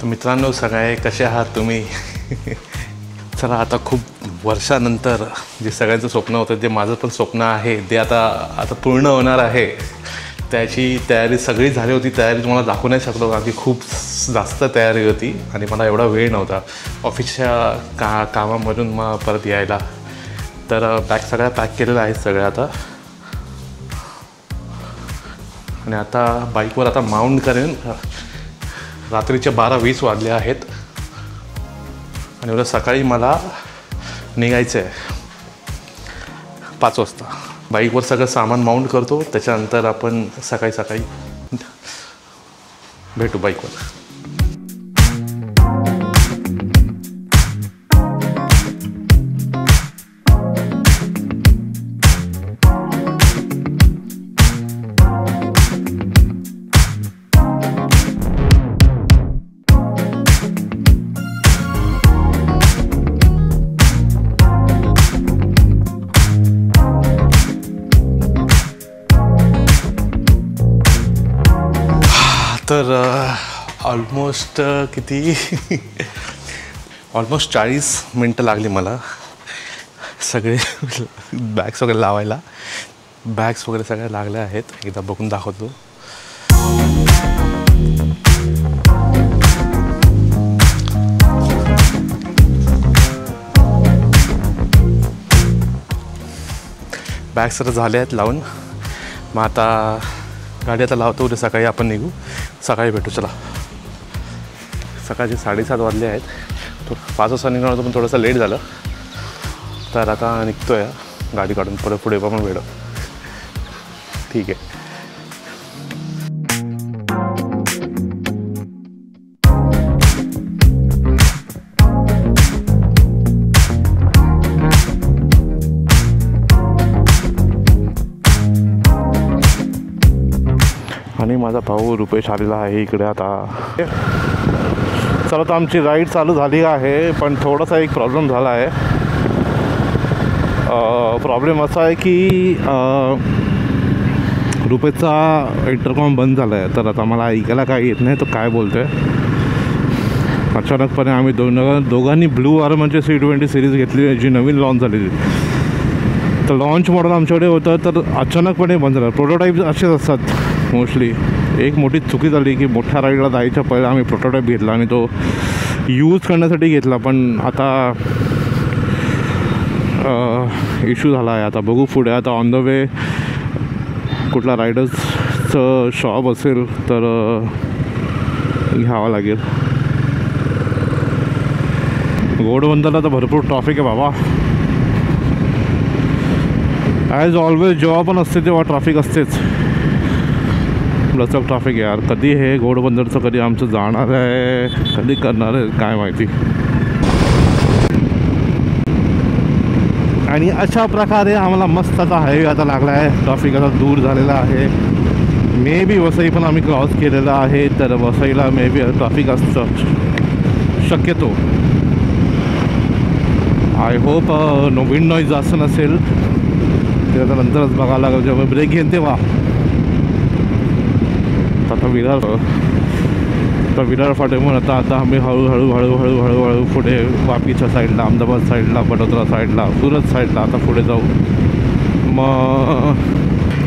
तर मित्रांनो सगळे कसे आहात तुम्ही? चला आता खूप वर्षानंतर जे सगळ्यांचं स्वप्न होतं, जे माझं पण स्वप्न आहे ते आता पूर्ण होणार आहे. त्याची तयारी सगळी झाली होती. तयारी तुम्हाला दाखवू नाही शकलो कारण की खूप जास्त तयारी होती आणि मला एवढा वेळ नव्हता ऑफिसच्या कामामधून मग परत यायला. तर बॅग सगळ्या पॅक केलेल्या आहेत सगळ्या आता. आणि आता बाईकवर आता माउंट करेन. रात्रीचे 12:20 वाजले आहेत आणि उद्या सकाळी मला निघायचं आहे 5 वाजता. बाईकवर सगळं सामान माउंट करतो, त्याच्यानंतर आपण सकाळी भेटू बाईकवर. तर ऑलमोस्ट 40 मिनटं लागली मला सगळे बॅग्स वगैरे लावायला. बॅग्स वगैरे सगळ्या लागल्या आहेत. एकदा बघून दाखवतो. बॅग्स तर झाले आहेत लावून. मग आता गाडी आता लावतो. उद्या सकाळी आपण निघू. सकाळी भेटू. चला. सकाळचे 7:30 वाजले आहेत. 5 वाजता निघणार होतो पण थोडंसं लेट झालं. तर आता निघतो आहे गाडी काढून. पुढे पण भेटू. ठीक आहे. आणि माझा भाऊ रुपेश आलेला आहे इकडे आता. चला तर आमची राईड चालू झाली आहे. पण थोडासा एक प्रॉब्लेम झाला आहे. प्रॉब्लेम असा आहे की रुपेशचा इंटरकॉम बंद झाला आहे. तर आता मला ऐकायला काही येत नाही तो काय बोलतो आहे. अचानकपणे आम्ही दोघांनी ब्लू आर्मरची C20 सिरीज घेतली जी नवीन लॉन्च झालेली. तर लॉन्च मॉडेल आमच्याकडे होतं तर अचानकपणे बंद झालं. प्रोटोटाईप असेच असतात मोस्टली. एक मोठी चुकी झाली की मोठ्या राईडला जायच्या पहिले आम्ही प्रोटोटाईप घेतला आणि तो यूज करण्यासाठी घेतला. पण आता इश्यू झाला आहे. आता बघू पुढे. आता ऑन द वे कुठला रायडर्सचं शॉप असेल तर घ्यावं लागेल. घोडबंदरला तर भरपूर ट्रॅफिक आहे बाबा. ॲज ऑलवेज जेव्हा पण असते तेव्हा ट्रॅफिक असतेच. लचक ट्रॅफिक यार. कधी हे घोडबंदरचं कधी आमचं जाणार आहे, कधी करणार आहे काय माहिती. आणि अशा प्रकारे आम्हाला मस्त आता हायवे आता लागला आहे. ट्रॅफिक आता दूर झालेला आहे. मे बी वसई पण आम्ही क्रॉस केलेला आहे. तर वसईला मे बी ट्रॅफिक असतं शक्यतो. आय होप विंड नॉईज जास्त नसेल. ते आता नंतरच बघायला लागेल जेव्हा ब्रेक घेईन तेव्हा. आता विरार फाटे म्हणून आता आम्ही हळूहळू पुढे वापीच्या साईडला, अहमदाबाद साईडला, वडोदरा साईडला, सुरत साईडला आता पुढे जाऊ. मग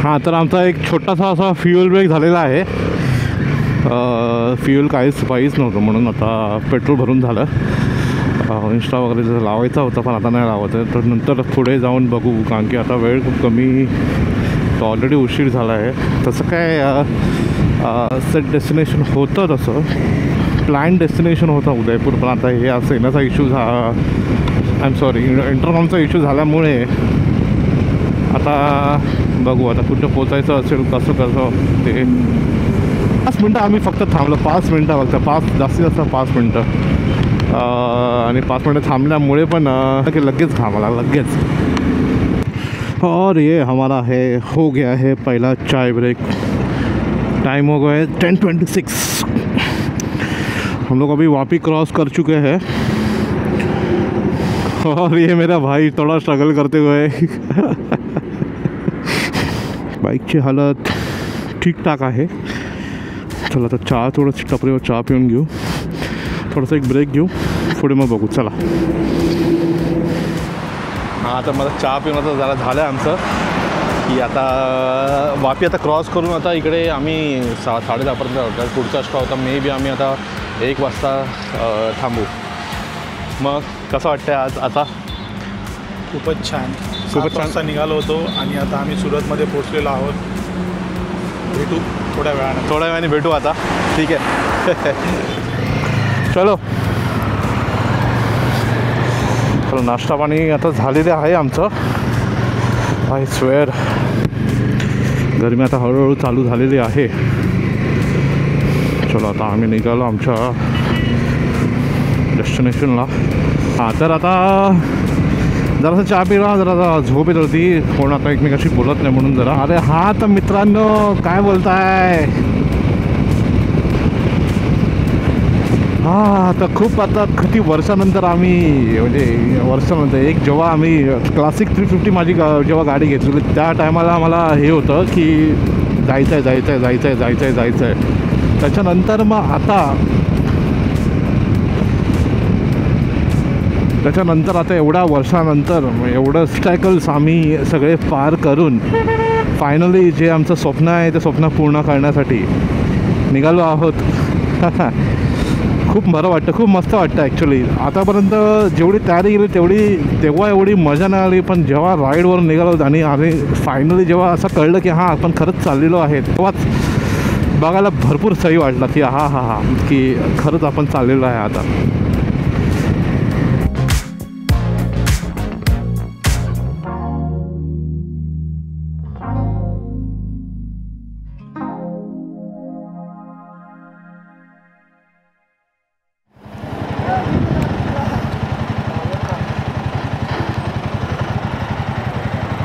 हां, तर आमचा एक छोटासा असा फ्युएल ब्रेक झालेला आहे. फ्युएल काहीच नव्हतं म्हणून आता पेट्रोल भरून झालं. इंस्टा वगैरे लावायचा होता पण आता नाही लावत आहे. तर नंतर पुढे जाऊन बघू कारण की आता वेळ खूप कमी. तर ऑलरेडी उशीर झाला आहे. तसं काय सेट डेस्टिनेशन होतं, तसं प्लॅन डेस्टिनेशन होतं उदयपूर. पण आता हे असं येण्याचा इश्यू इंटरकॉमचा इश्यू झाल्यामुळे आता बघू आता कुठं पोचायचं असेल कसं ते. 5 मिनटं आम्ही फक्त थांबलो. 5 मिनटं फक्त. जास्तीत जास्त 5 मिनटं. आणि 5 मिनटं थांबल्यामुळे पण लगेच थांबला लगेच. और ये हमारा हो गया है पहला चाय ब्रेक. टाइम हो गया है 10:26. हम लोग अभी वापी क्रॉस कर चुके हैं. और ये मेरा भाई थोड़ा स्ट्रगल करते हुए बाईकची हालत ठीकठाक आहे. चला आता चहा थोडंसं टपरीवर चहा पिऊन घेऊ. थोडंसं एक ब्रेक घेऊ, पुढे मग बघू. चला. हां, तर मला चहा पिऊन आता जरा झालं आहे आमचं, की आता वापी आता क्रॉस करून आता इकडे आम्ही 6:30पर्यंत होतो. पुढचा स्टॉप होता मे बी आम्ही आता 1 वाजता थांबू. मग कसं वाटतं आज आता? खूपच छान. खूपच छान. 7 वाजता निघालो होतो आणि आता आम्ही सुरतमध्ये पोहोचलेलो आहोत. भेटू थोड्या वेळाने भेटू आता. ठीक आहे. चलो. चलो, नाश्ता पाणी आता झालेलं आहे आमचं. आय स्वेअर गरमी आता हळूहळू चालू झालेली आहे. चलो, आता आम्ही निघालो आमच्या डेस्टिनेशनला. हां, तर आता जरासं चहा पिला, जरा झोप येत होती, कोण आता एकमेकाशी बोलत नाही म्हणून जरा. अरे हां, तर मित्रांनो काय बोलताय? हां, तर खूप आता किती वर्षानंतर आम्ही, म्हणजे वर्षानंतर एक जेव्हा आम्ही क्लासिक 350 माझी जेव्हा गाडी घेतली त्या टायमाला आम्हाला हे होतं की जायचं आहे. त्याच्यानंतर मग आता एवढ्या वर्षानंतर एवढं स्ट्रगल्स आम्ही सगळे पार करून फायनली जे आमचं स्वप्न आहे ते स्वप्न पूर्ण करण्यासाठी निघालो आहोत. खूप बरं वाटतं, खूप मस्त वाटतं ॲक्च्युली. आतापर्यंत जेवढी तयारी केली तेव्हा एवढी मजा नाही आली, पण जेव्हा राईडवरून निघालो आणि फायनली जेव्हा असं कळलं की हां आपण खरंच चाललेलो आहे, तेव्हाच बघायला भरपूर सही वाटला की हा की खरंच आपण चाललेलो आहे आता.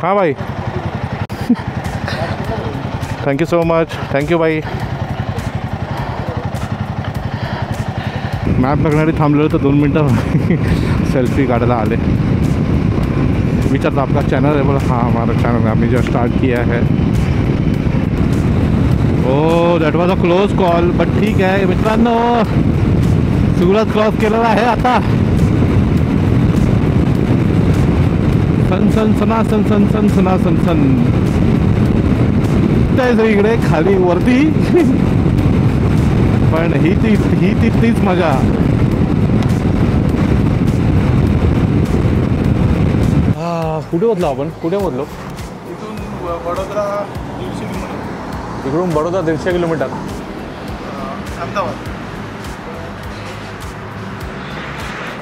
हाँ भाई, thank you so much. Thank you भाई. मॅप बघणारी थांबलेलो तर 2 मिनटं सेल्फी काढायला आले. विचारता आपका चैनल है? बोला हाँ हमारा चैनल है, हमने जो स्टार्ट किया है. ओ that was a close call, but ठीक आहे मित्रांनो, सुरत क्रॉस केलेला आहे आता. सन जायचं इकडे खाली वरती. पण ही तीच मजा. कुठे होतलो आपण? इथून वडोदरा 150 किलोमीटर. इकडून बडोदा 150 किलोमीटर.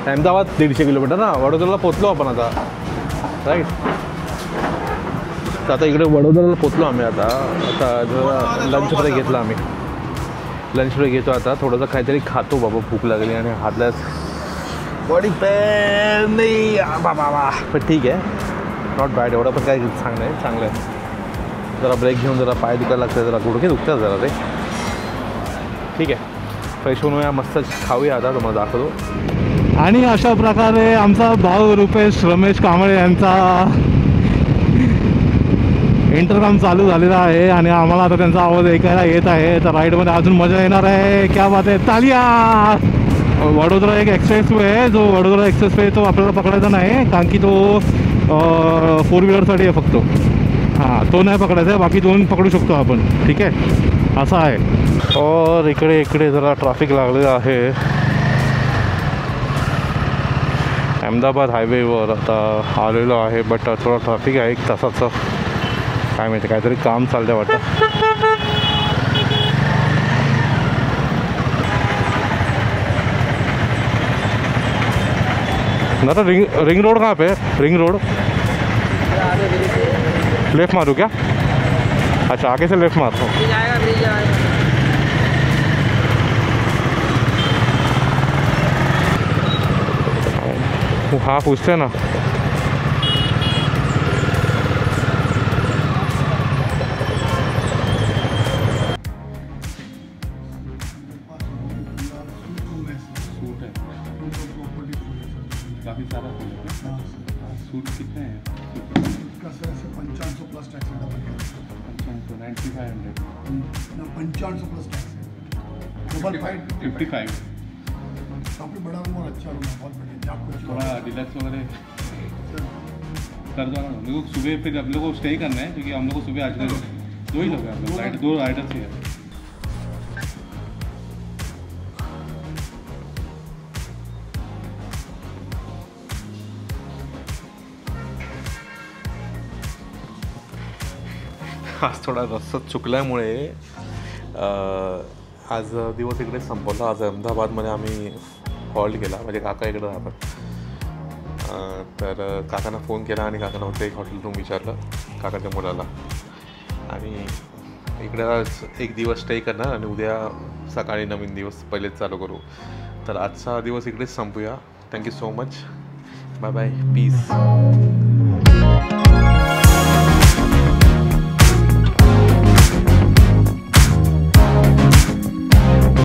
अहमदाबाद 150 किलोमीटर ना. वडोदराला पोचलो आपण आता, राईट. तर आता इकडे वडोदराला पोचलो आम्ही आता जरा लंच ब्रेक घेतला आम्ही. लंच ब्रेक घेतो आता, थोडंसं काहीतरी खातो बाबा, भूक लागली आणि हातल्यास बॉडी पेन नाही बाबा. पण ठीक आहे, नॉट बॅड. एवढं पण काय चांगलं आहे. जरा ब्रेक घेऊन जरा पाय दुखायला लागतं, जरा गुडघे दुखतात जरा रे. ठीक आहे, फ्रेश होऊन या, मस्त खाऊया आता, तुम्हाला दाखवतो. आणि अशा प्रकारे आमचा भाऊ रमेश कांबळे यांचा इंटरकॉम चालू झालेला आहे आणि आम्हाला आता त्यांचा आवाज ऐकायला येत आहे. तर राईडमध्ये अजून मजा येणार आहे. क्या बात आहे, तालिया. वडोदरा एक एक्सप्रेसवे आहे, जो वडोदरा एक्सप्रेसवे तो आपल्याला पकडायचा नाही, कारण की तो 4 व्हीलरसाठी आहे फक्त. हां, तो नाही पकडायचा आहे, बाकी 2 पकडू शकतो आपण. ठीक आहे, असं आहे. और इकडे जरा ट्रॅफिक लागलेलं आहे. अहमदाबाद हायवेवर आता आलेलो आहे, बट थोडं ट्रॅफिक आहे 1 तासाचं. काय माहिती, काहीतरी काम चालतं वाटतं. दादा रिंग रोड कहाँ पे? रिंग रोड लेफ्ट मारूँ क्या? अच्छा, आगे से लेफ्ट मारता हूँ. हाँ, पूछते हैं ना. काफ़ी सारा सूट कितने हैं? इसका सर 5500 प्लस टैक्स है. 9500 5500 प्लस टैक्स है. 55. काफ़ी बड़ा रूम और अच्छा रूम है, बहुत बढ़िया। आपको थोड़ा डिलक्स वगैरह कर दो ना। हम लोग को सुबह फिर हम लोग को स्टे करना है क्योंकि हम लोग को सुबह आज 2 ही लोग हैं हम लोग, 2 राइडर्स ही हैं। आज थोडा रस्ता चुकल्यामुळे आज दिवस इकडे संपवला. आज अहमदाबादमध्ये आम्ही हॉल्ट केला. माझे काका इकडे राहतात. तर काकांना फोन केला आणि काकांना होतं एक हॉटेल रूम विचारलं काकाच्या मुलाला, आणि इकडे आज एक दिवस स्टे करणार आणि उद्या सकाळी नवीन दिवस पहिलेच चालू करू. तर आजचा दिवस इकडेच संपूया. Thank you so much. Bye bye. Piece.